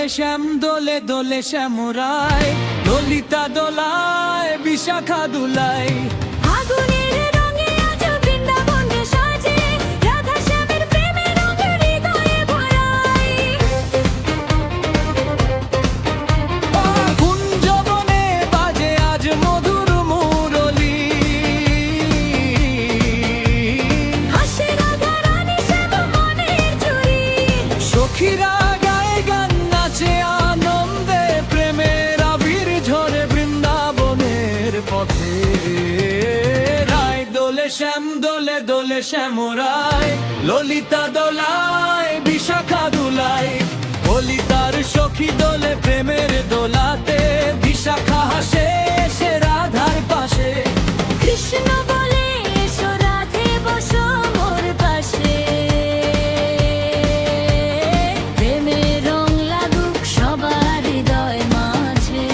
শ্যাম দোলে দোলে শ্যামরায়, ললিতা দোলায় বিশাখা দুলায়। আগুনের রঙে আজ বৃন্দাবনে সাজে, রাধা শ্যামের প্রেমে রঙে হৃদয়ে ভরায়। কুঞ্জবনে বাজে আজ মধুর মুরলী, হাসে রাধা রানী শ্যাম মনের চুরি। সখীরা গায়ে গান নাচে আনন্দে, প্রেমের আবির ঝরে বৃন্দাবনের পথে। রায় দোলে শ্যাম দোলে দোলে শ্যামরায়, ললিতা দোলায় বিশাখা দুলায়। ললিতার সখী দোলে প্রেমের দোলাতে, বিশাখা হাসে সে রাধার পাশে। কৃষ্ণ বলে এসো রাধে বসো মোর পাশে, প্রেমের রং লাগুক সবার হৃদয় মাঝে।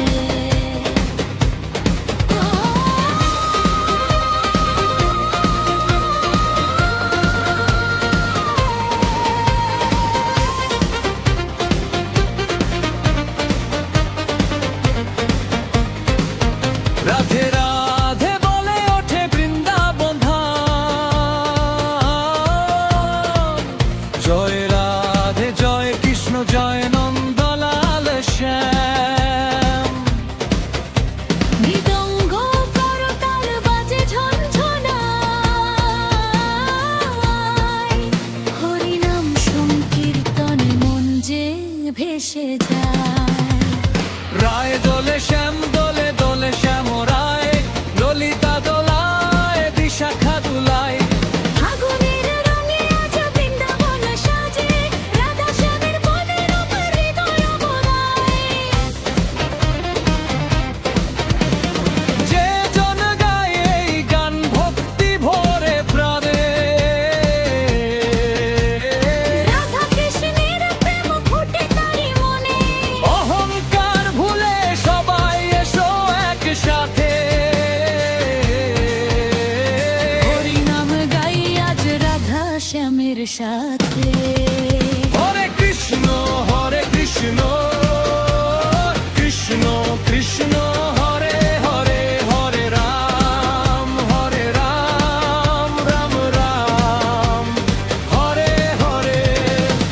রাধে রাধে বলে ওঠে বৃন্দাবন ধাম। জয় রাধে জয় কৃষ্ণ জয় নন্দলাল শ্যাম। মৃদঙ্গ করতাল বাজে ঝনঝনায়, হরিনাম সংকীর্তনে মন যে ভেসে যায়। রায় দোলে শ্যাম দোলে দোলে শ্যামরায়, ললিতা দোলায় বিশাখা দুলায়। আগুনের রঙে আজ বৃন্দাবন সাজে, রাধা শ্যামের মনের উপর হৃদয় ভরায়। যে জন গায় এই গান ভক্তি ভরে প্রাণে, রাধা কৃষ্ণের প্রেম ফুটে তারি মনে। অহংকার ভুলে সবাই এসো একসাথে। হরিনাম গাই আজ রাধা শ্যামের সাথে। হরে কৃষ্ণ কৃষ্ণ কৃষ্ণ হরে হরে, হরে রাম রাম রাম হরে হরে।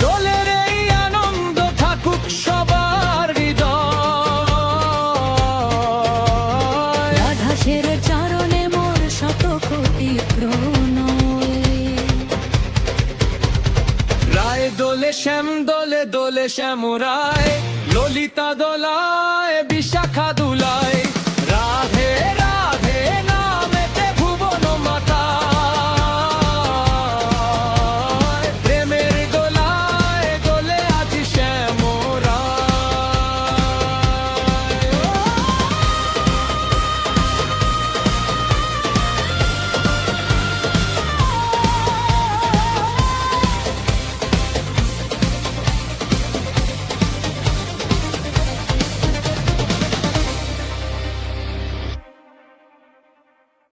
দোলের এই আনন্দ থাকুক সবার হৃদয়। রাধাসের চরণে মোর শত কোটি প্রণয়। রায় দোলে শ্যাম দোলে দোলে শ্যামরায়, ললিতা দোলায় বিশাখা দুলায়।